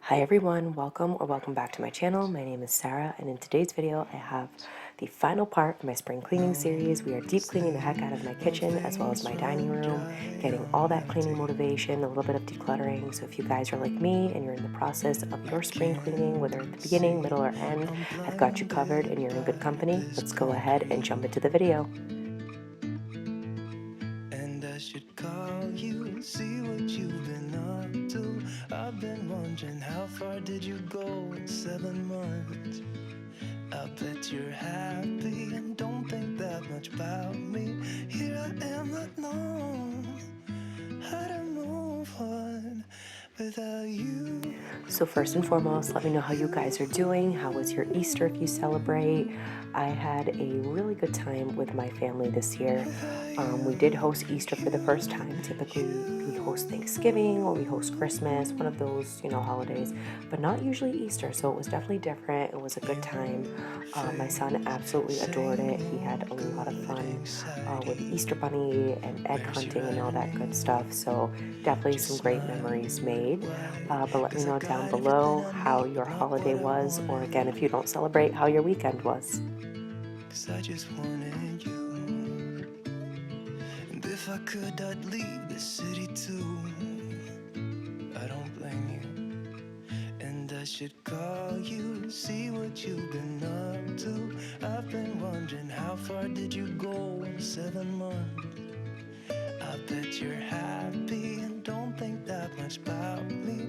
Hi everyone, welcome back to my channel. My name is Sarah, and in today's video I have the final part of my spring cleaning series. We are deep cleaning the heck out of my kitchen as well as my dining room, getting all that cleaning motivation, a little bit of decluttering. So if you guys are like me and you're in the process of your spring cleaning, whether at the beginning, middle, or end, I've got you covered and you're in good company. Let's go ahead and jump into the video. And I should call you, see what you've been up to. I've been wondering, how far did you go in 7 months? I bet you're happy and don't think that much about me. Here I am, not knowing how to move on without you. So first and foremost, let me know how you guys are doing. How was your Easter if you celebrate? I had a really good time with my family this year. We did host Easter for the first time. Typically we host Thanksgiving or we host Christmas, one of those, holidays, but not usually Easter. So it was definitely different. It was a good time. My son absolutely adored it. He had a lot of fun with the Easter Bunny and egg hunting and all that good stuff. So definitely some great memories made. But let me know down below how your holiday was, or again, if you don't celebrate, how your weekend was. 'Cause I just wanted you. And if I could, I'd leave the city too. I don't blame you. And I should call you, see what you've been up to. I've been wondering, how far did you go in 7 months? I bet you're happy and don't think that much about me.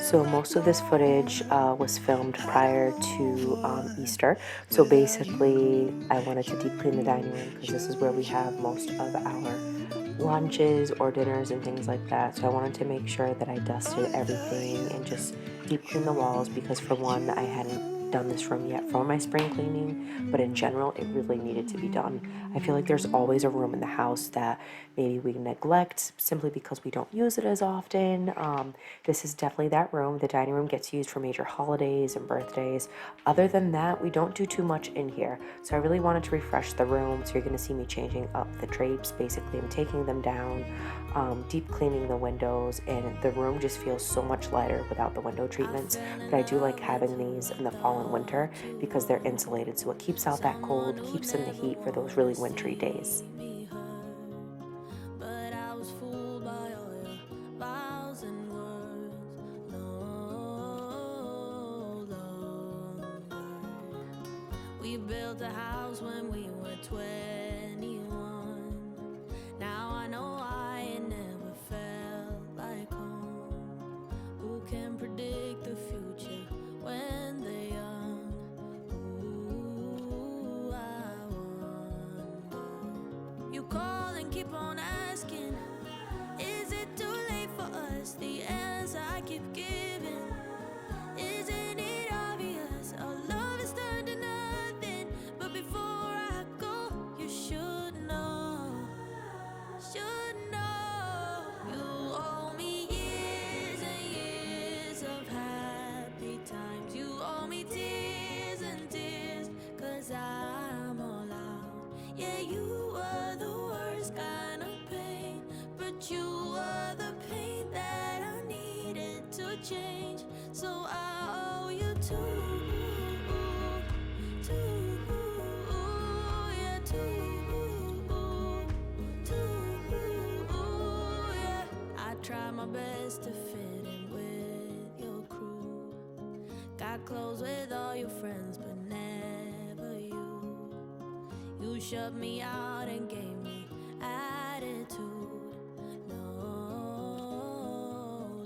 So most of this footage was filmed prior to Easter. So basically, I wanted to deep clean the dining room because this is where we have most of our lunches or dinners and things like that. So I wanted to make sure that I dusted everything and just deep clean the walls because for one, I hadn't done this room yet for my spring cleaning, but in general, it really needed to be done. I feel like there's always a room in the house that maybe we neglect simply because we don't use it as often. This is definitely that room. The dining room gets used for major holidays and birthdays. Other than that, we don't do too much in here. So I really wanted to refresh the room. So you're going to see me changing up the drapes. Basically, I'm taking them down, deep cleaning the windows, and the room just feels so much lighter without the window treatments. But I do like having these in the fall and winter because they're insulated. So it keeps out that cold, keeps in the heat for those really wintry days. We built a house when we were 21. Now I know I never felt like home. Who can predict the future when they're young? Ooh, I wonder. You call and keep on asking, is it too late for us? The answer I keep giving, isn't it obvious? Our love is turned to nothing. But before I go, you should know, you owe me years and years of happy times. You owe me tears and tears, 'cause I'm all out. Yeah, you were the worst kind of pain, but you were the pain that I needed to change. So I owe you too. Try my best to fit in with your crew. Got close with all your friends, but never you. You shut me out and gave me attitude. No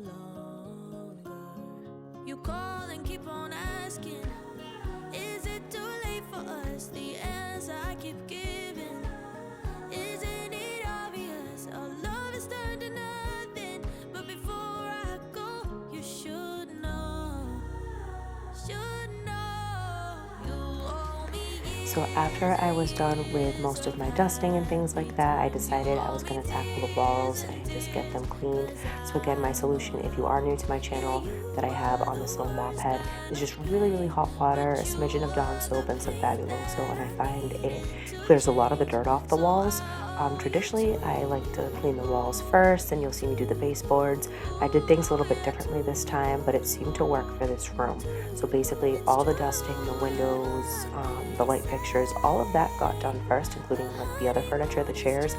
longer. You call and keep on asking, is it too late for us? The answer I keep giving, isn't it obvious? Our love is turned to nothing. But before I go, you should know, you owe me years. So after I was done with most of my dusting and things like that, I decided I was going to tackle the walls and just get them cleaned. So again, my solution, if you are new to my channel, that I have on this little mop head is just really, really hot water, a smidgen of Dawn soap, and some Fabuloso, and I find it clears a lot of the dirt off the walls. Traditionally, I like to clean the walls first, and you'll see me do the baseboards. I did things a little bit differently this time, but it seemed to work for this room. So basically, all the dusting, the windows, the light fixtures, all of that got done first, including like the other furniture, the chairs.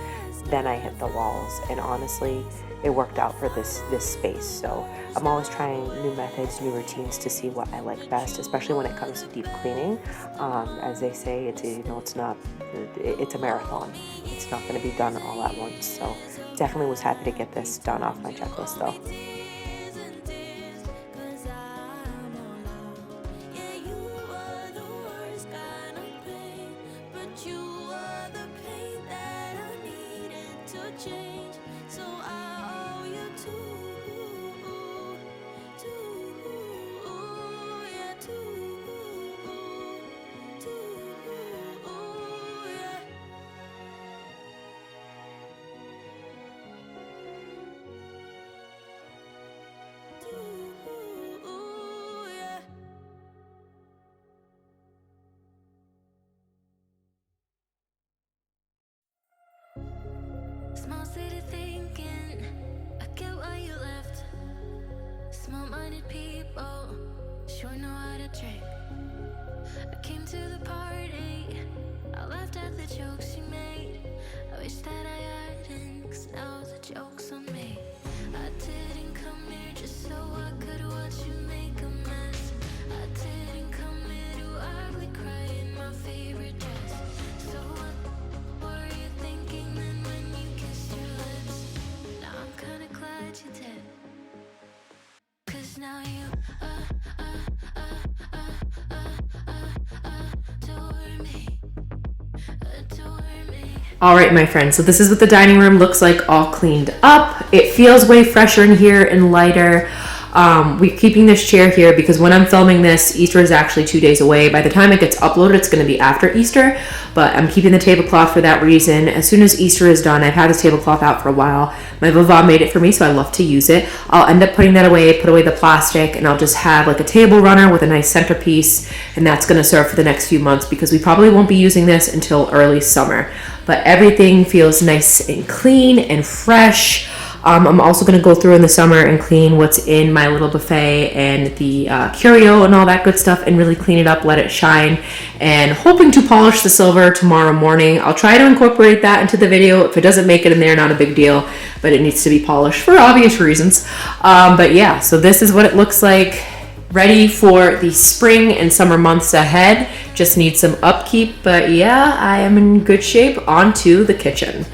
Then I hit the walls, and honestly, it worked out for this space. So I'm always trying new methods, new routines to see what I like best, especially when it comes to deep cleaning. As they say, it's a marathon. It's not going to be done all at once. So definitely was happy to get this done off my checklist though. Change, so I owe you yeah. Small city thinking, I get why you left. Small-minded people sure know how to trick. I came to the party, I laughed at the jokes you made. I wish that I hadn't, 'cause now the joke's on me. I didn't come here just so I could watch you make a mess. I didn't come here to ugly cry in my favorite dress. So what were you thinking then when you kissed your lips? Now I'm kinda glad you did, 'cause now you adore me, adore me. All right, my friends, so this is what the dining room looks like all cleaned up. It feels way fresher in here and lighter. We're keeping this chair here because when I'm filming this, Easter is actually 2 days away. By the time it gets uploaded, it's going to be after Easter, but I'm keeping the tablecloth for that reason. As soon as Easter is done, I've had this tablecloth out for a while. My Vava made it for me, so I love to use it. I'll end up putting that away, put away the plastic, and I'll just have like a table runner with a nice centerpiece, and that's going to serve for the next few months because we probably won't be using this until early summer. But everything feels nice and clean and fresh. I'm also going to go through in the summer and clean what's in my little buffet and the curio and all that good stuff and really clean it up, let it shine, and hoping to polish the silver tomorrow morning. I'll try to incorporate that into the video. If it doesn't make it in there, not a big deal, but it needs to be polished for obvious reasons. But yeah, so this is what it looks like, ready for the spring and summer months ahead. Just need some upkeep, but yeah, I am in good shape. On to the kitchen.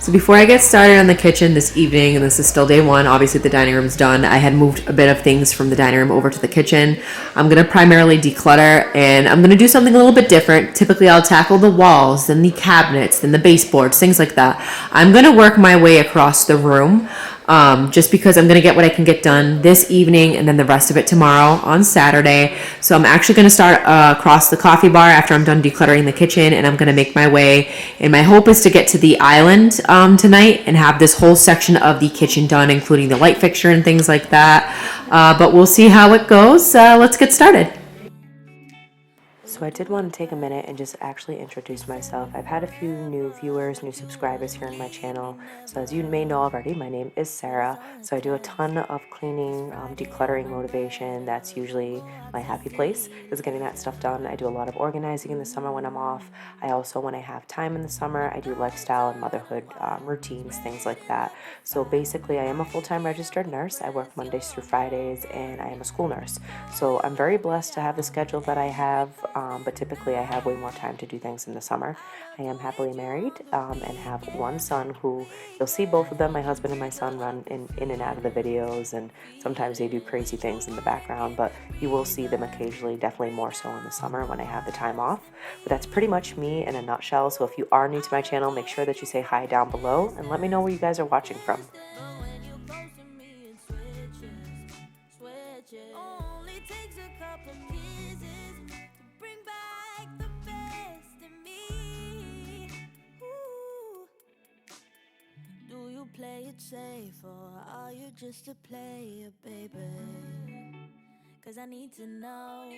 So before I get started on the kitchen this evening, and this is still day one, obviously the dining room's done. I had moved a bit of things from the dining room over to the kitchen. I'm going to primarily declutter, and I'm going to do something a little bit different. Typically I'll tackle the walls, then the cabinets, then the baseboards, things like that. I'm going to work my way across the room. Just because I'm going to get what I can get done this evening and then the rest of it tomorrow on Saturday. So I'm actually going to start across the coffee bar after I'm done decluttering the kitchen, and I'm going to make my way. And my hope is to get to the island tonight and have this whole section of the kitchen done, including the light fixture and things like that. But we'll see how it goes. Let's get started. So I did want to take a minute and just actually introduce myself. I've had a few new viewers, new subscribers here on my channel. So as you may know already, my name is Sarah. So I do a ton of cleaning, decluttering motivation. That's usually my happy place, is getting that stuff done. I do a lot of organizing in the summer when I'm off. I also, when I have time in the summer, I do lifestyle and motherhood routines, things like that. So basically, I am a full-time registered nurse. I work Mondays through Fridays, and I am a school nurse. So I'm very blessed to have the schedule that I have. but typically I have way more time to do things in the summer. I am happily married and have one son who you'll see both of them, my husband and my son, run in and out of the videos, and sometimes they do crazy things in the background, but you will see them occasionally, definitely more so in the summer when I have the time off. But that's pretty much me in a nutshell. So if you are new to my channel, make sure that you say hi down below and let me know where you guys are watching from. But when you close to me, it switches. Only takes a couple kisses to bring back the best in me. Ooh. Do you play it safe or are you just a player, baby? 'Cause I need to know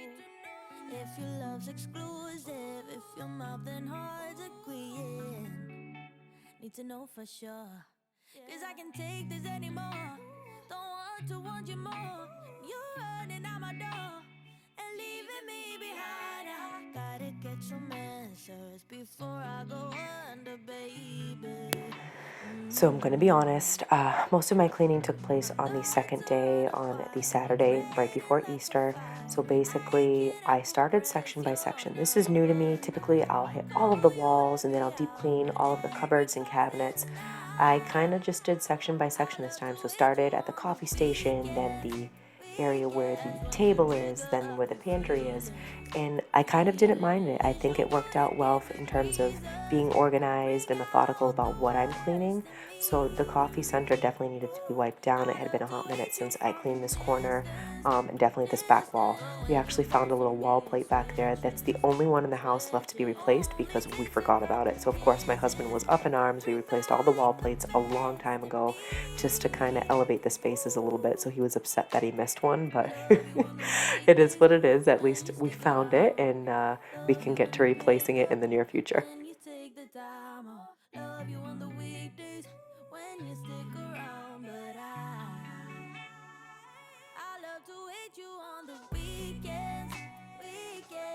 if your love's exclusive, if your mouth and heart's agreeing. Need to know for sure, 'cause I can't take this anymore. Don't want you more. You're running out my door and leaving me behind. I gotta get some answers before I go under, baby. So I'm going to be honest, most of my cleaning took place on the second day, on the Saturday right before Easter. So basically I started section by section. This is new to me. Typically I'll hit all of the walls and then I'll deep clean all of the cupboards and cabinets. I kind of just did section by section this time. So started at the coffee station, then the area where the table is, then where the pantry is, and I kind of didn't mind it. I think it worked out well in terms of being organized and methodical about what I'm cleaning. So the coffee center definitely needed to be wiped down. It had been a hot minute since I cleaned this corner, and definitely this back wall. We actually found a little wall plate back there that's the only one in the house left to be replaced because we forgot about it. So of course my husband was up in arms. We replaced all the wall plates a long time ago just to kind of elevate the spaces a little bit. So he was upset that he missed one, but it is what it is. At least we found it, and we can get to replacing it in the near future. When you take the time, I'll love you on the weekdays when you stick around. But I love to hate you on the weekends.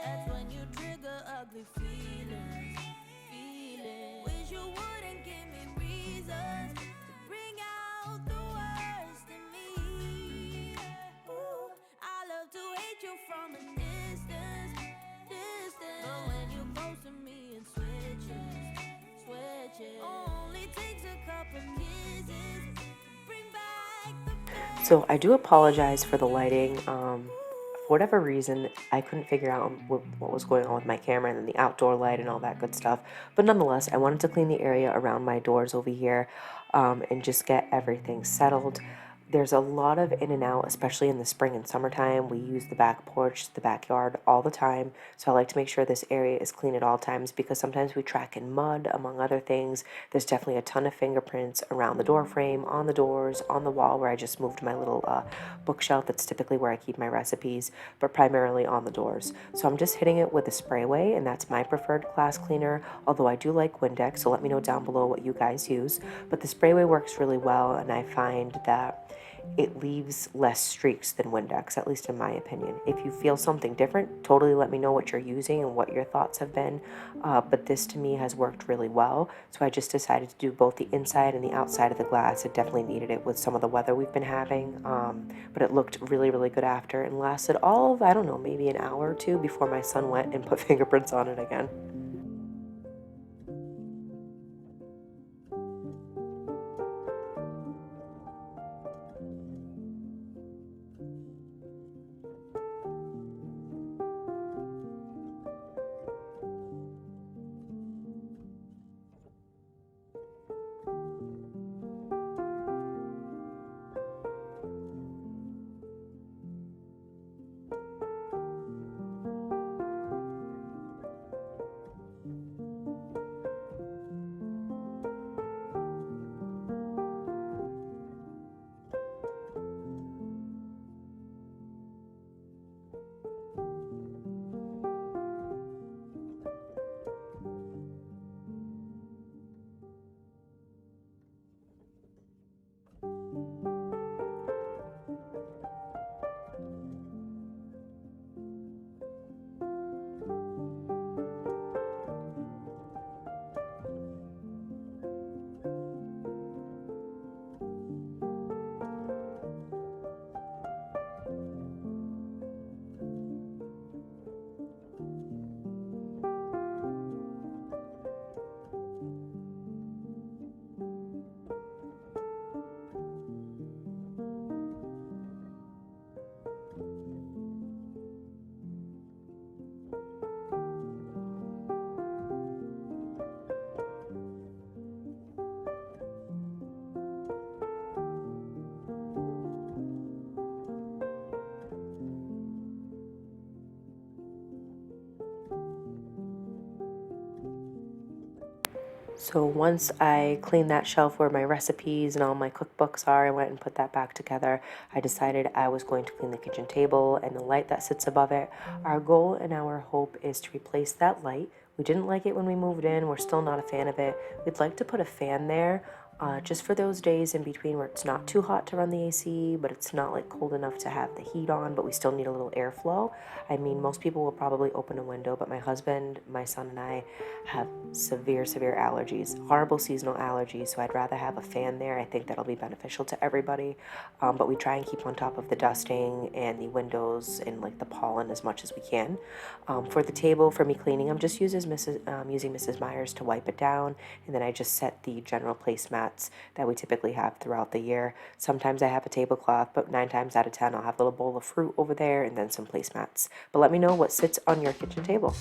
That's when you trigger ugly feelings. Wish you wouldn't give me reasons to bring out the worst in me. Ooh, I love to hate you from a distance. But when you close to me, it switches. Only takes a couple kisses to bring back the best. So I do apologize for the lighting. For whatever reason, I couldn't figure out what was going on with my camera and then the outdoor light and all that good stuff. But nonetheless, I wanted to clean the area around my doors over here and just get everything settled. There's a lot of in and out, especially in the spring and summertime. We use the back porch, the backyard all the time. So I like to make sure this area is clean at all times because sometimes we track in mud, among other things. There's definitely a ton of fingerprints around the door frame, on the doors, on the wall where I just moved my little bookshelf. That's typically where I keep my recipes, but primarily on the doors. So I'm just hitting it with a sprayway, and that's my preferred glass cleaner, although I do like Windex, so let me know down below what you guys use. But the sprayway works really well, and I find that it leaves less streaks than Windex, at least in my opinion. If you feel something different, totally let me know what you're using and what your thoughts have been. But this to me has worked really well. So I just decided to do both the inside and the outside of the glass. It definitely needed it with some of the weather we've been having. But it looked really, really good after and lasted all of, I don't know, maybe an hour or two before my son went and put fingerprints on it again. So once I cleaned that shelf where my recipes and all my cookbooks are, I went and put that back together. I decided I was going to clean the kitchen table and the light that sits above it. Our goal and our hope is to replace that light. We didn't like it when we moved in. We're still not a fan of it. We'd like to put a fan there just for those days in between where it's not too hot to run the AC, but it's not like cold enough to have the heat on, but we still need a little airflow. I mean, most people will probably open a window, but my husband, my son, and I have severe allergies, horrible seasonal allergies, so I'd rather have a fan there. I think that'll be beneficial to everybody. But we try and keep on top of the dusting and the windows and like the pollen as much as we can. For the table, for me cleaning, I'm just using Mrs. Myers to wipe it down, and then I just set the general placemats that we typically have throughout the year. Sometimes I have a tablecloth, but 9 times out of 10 I'll have a little bowl of fruit over there and then some placemats. But let me know what sits on your kitchen table.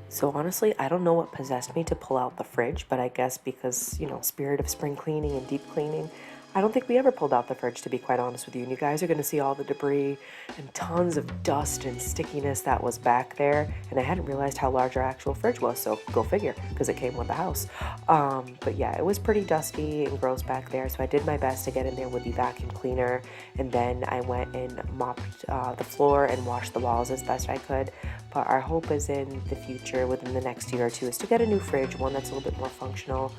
So honestly, I don't know what possessed me to pull out the fridge, but I guess because, spirit of spring cleaning and deep cleaning, I don't think we ever pulled out the fridge, to be quite honest with you. And you guys are going to see all the debris and tons of dust and stickiness that was back there. And I hadn't realized how large our actual fridge was, so go figure, because it came with the house. But yeah, it was pretty dusty and gross back there, so I did my best to get in there with the vacuum cleaner. And then I went and mopped the floor and washed the walls as best I could. But our hope is in the future, within the next year or two, is to get a new fridge, one that's a little bit more functional.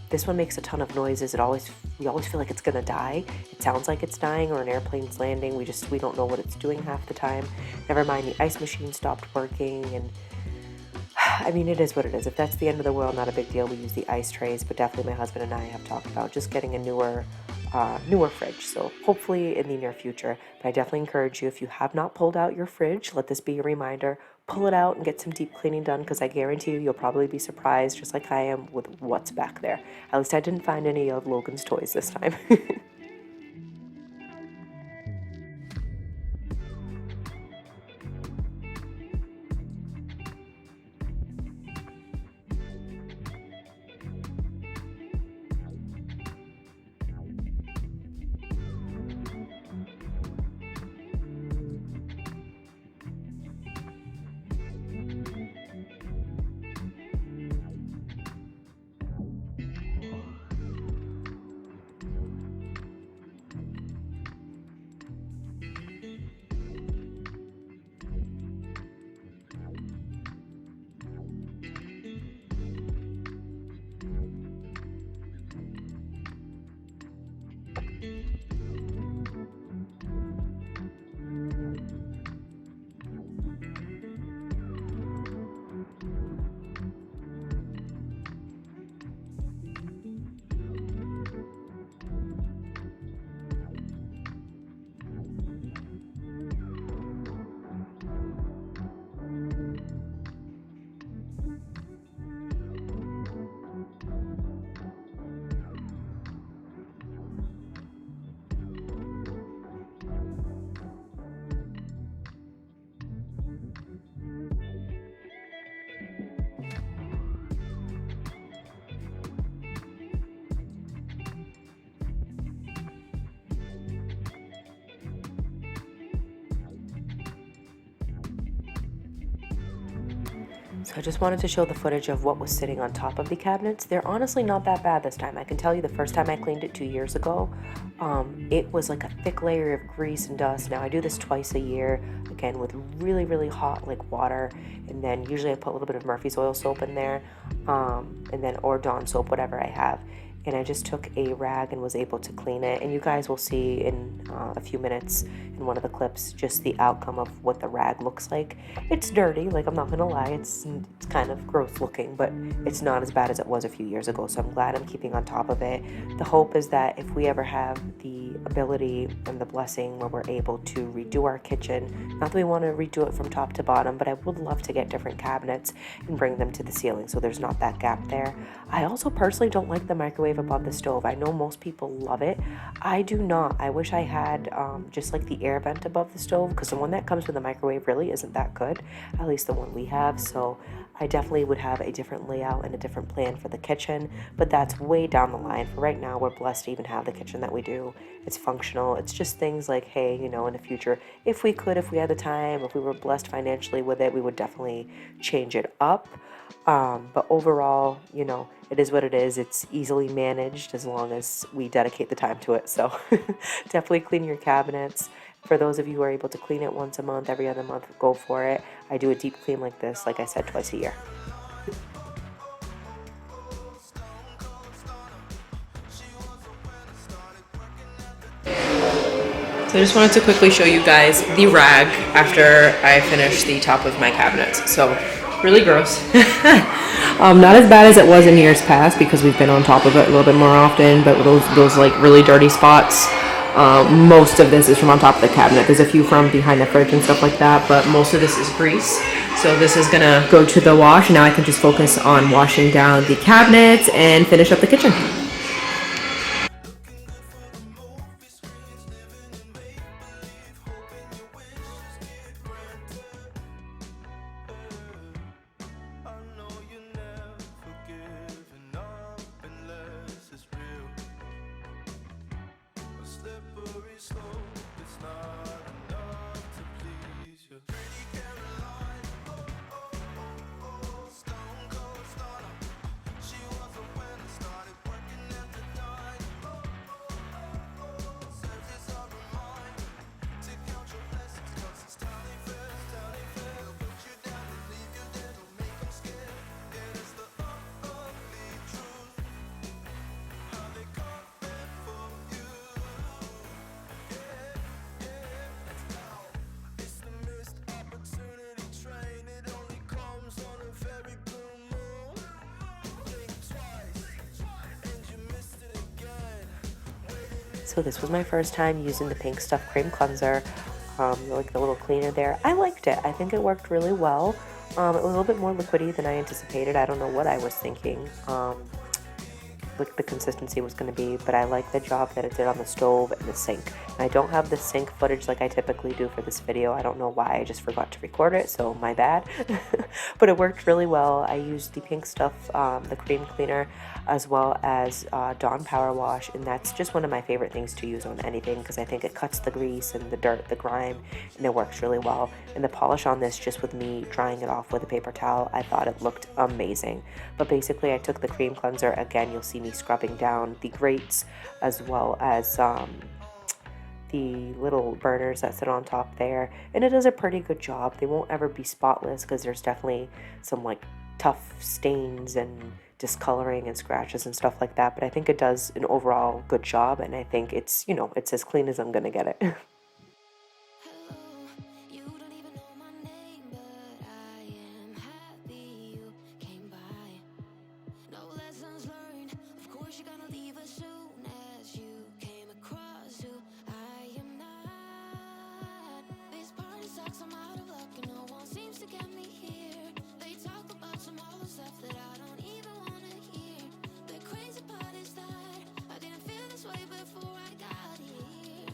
This one makes a ton of noises. We always feel like it's gonna die. It sounds like it's dying or an airplane's landing. We don't know what it's doing half the time. Never mind, the ice machine stopped working, and I mean, it is what it is. If that's the end of the world, not a big deal. We use the ice trays, but definitely my husband and I have talked about just getting a newer fridge. So hopefully in the near future. But I definitely encourage you, if you have not pulled out your fridge, let this be a reminder. Pull it out and get some deep cleaning done, because I guarantee you'll probably be surprised, just like I am, with what's back there. At least I didn't find any of Logan's toys this time. So I just wanted to show the footage of what was sitting on top of the cabinets. They're honestly not that bad this time. I can tell you the first time I cleaned it 2 years ago, it was like a thick layer of grease and dust. Now I do this twice a year, again with really, really hot like water, and then usually I put a little bit of Murphy's oil soap in there, and then or Dawn soap, whatever I have. And I just took a rag and was able to clean it. And you guys will see in a few minutes in one of the clips just the outcome of what the rag looks like. It's dirty, like I'm not gonna lie, it's kind of gross looking, but it's not as bad as it was a few years ago, so I'm glad I'm keeping on top of it. The hope is that if we ever have the ability and the blessing where we're able to redo our kitchen, not that we want to redo it from top to bottom, but I would love to get different cabinets and bring them to the ceiling so there's not that gap there. I also personally don't like the microwave above the stove. I know most people love it. I do not. I wish I had just like the air vent above the stove, because the one that comes with the microwave really isn't that good, at least the one we have. So I definitely would have a different layout and a different plan for the kitchen, but that's way down the line. For right now, we're blessed to even have the kitchen that we do. It's functional. It's just things like, hey, you know, in the future, if we could, if we had the time, if we were blessed financially with it, we would definitely change it up. But overall, you know, it is what it is. It's easily managed as long as we dedicate the time to it. So definitely clean your cabinets. For those of you who are able to clean it once a month, every other month, go for it. I do a deep clean like this, like I said, twice a year. So I just wanted to quickly show you guys the rag after I finished the top of my cabinets. So really gross. Not as bad as it was in years past because we've been on top of it a little bit more often, but those like really dirty spots, most of this is from on top of the cabinet. There's a few from behind the fridge and stuff like that, but most of this is grease. So this is gonna go to the wash. Now I can just focus on washing down the cabinets and finish up the kitchen. So this was my first time using the Pink Stuff Cream Cleanser, like the little cleaner there. I liked it. I think it worked really well. It was a little bit more liquidy than I anticipated. I don't know what I was thinking. Like the consistency was going to be, but I like the job that it did on the stove and the sink. And I don't have the sink footage like I typically do for this video. I don't know why, I just forgot to record it, so my bad. But it worked really well. I used the Pink Stuff, the cream cleaner, as well as Dawn Power Wash, and that's just one of my favorite things to use on anything because I think it cuts the grease and the dirt, the grime, and it works really well. And the polish on this, just with me drying it off with a paper towel, I thought it looked amazing. But basically I took the cream cleanser, again you'll see me scrubbing down the grates as well as the little burners that sit on top there, and it does a pretty good job. They won't ever be spotless because there's definitely some like tough stains and discoloring and scratches and stuff like that, but I think it does an overall good job, and I think it's, you know, it's as clean as I'm gonna get it. You don't even know my name, but I am happy you came by. No lessons learned, of course you're gonna leave as soon as you came across who I am not. This party sucks, I'm out of luck, and no one seems to get me here. They talk about some other stuff that I don't even wanna hear. The crazy part is that I didn't feel this way before I got here.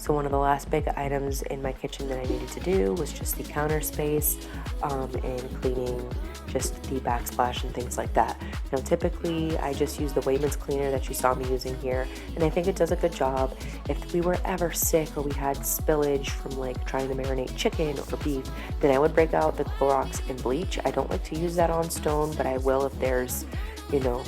So one of the last big items in my kitchen that I needed to do was just the counter space and cleaning just the backsplash and things like that. Now typically I just use the Wayman's cleaner that you saw me using here, and I think it does a good job. If we were ever sick or we had spillage from like trying to marinate chicken or beef, then I would break out the Clorox and bleach. I don't like to use that on stone, but I will if there's, you know,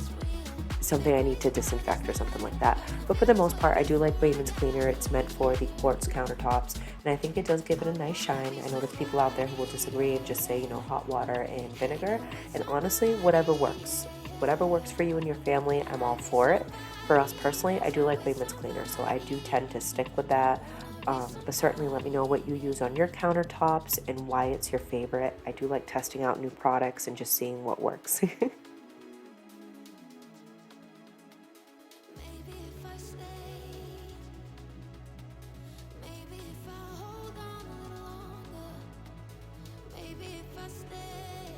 something I need to disinfect or something like that. But for the most part, I do like Wayman's cleaner. It's meant for the quartz countertops, and I think it does give it a nice shine. I know there's people out there who will disagree and just say, you know, hot water and vinegar, and honestly, whatever works. Whatever works for you and your family, I'm all for it. For us personally, I do like Wayman's cleaner, so I do tend to stick with that. But certainly let me know what you use on your countertops and why it's your favorite. I do like testing out new products and just seeing what works. Maybe if I stay, maybe if I hold on a little longer, maybe if I stay,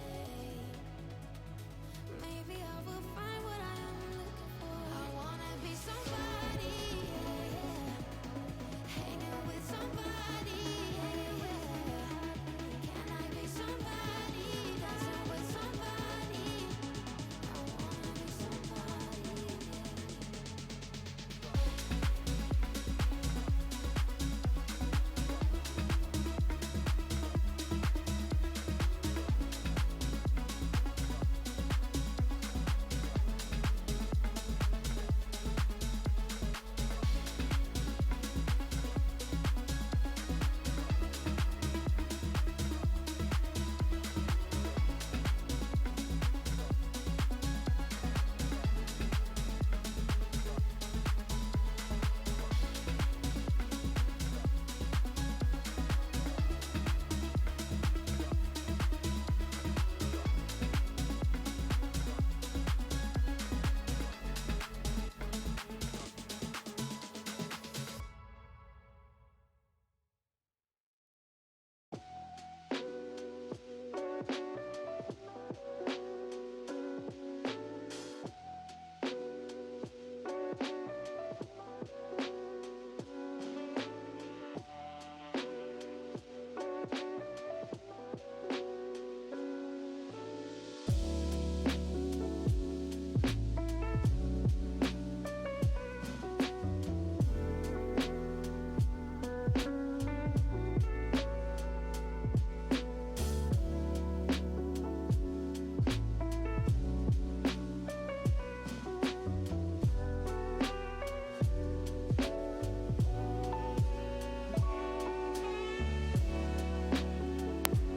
maybe I will find what I am looking for. I wanna be somebody, hanging with somebody, can I be somebody, dancing with somebody? I wanna be somebody.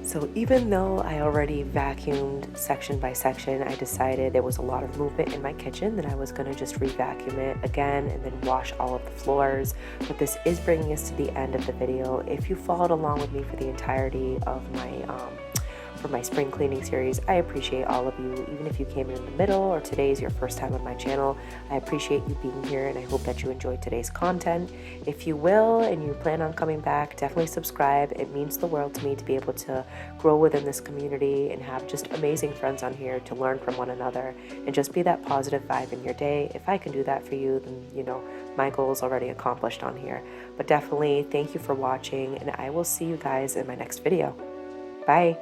So even though I already vacuumed section by section, I decided there was a lot of movement in my kitchen that I was going to just re-vacuum it again and then wash all of the floors. But this is bringing us to the end of the video. If you followed along with me for the entirety of my spring cleaning series, I appreciate all of you. Even if you came in the middle or today is your first time on my channel, I appreciate you being here, and I hope that you enjoyed today's content. If you will and you plan on coming back, definitely subscribe. It means the world to me to be able to grow within this community and have just amazing friends on here to learn from one another and just be that positive vibe in your day. If I can do that for you, then you know my goal is already accomplished on here. But definitely thank you for watching, and I will see you guys in my next video. Bye.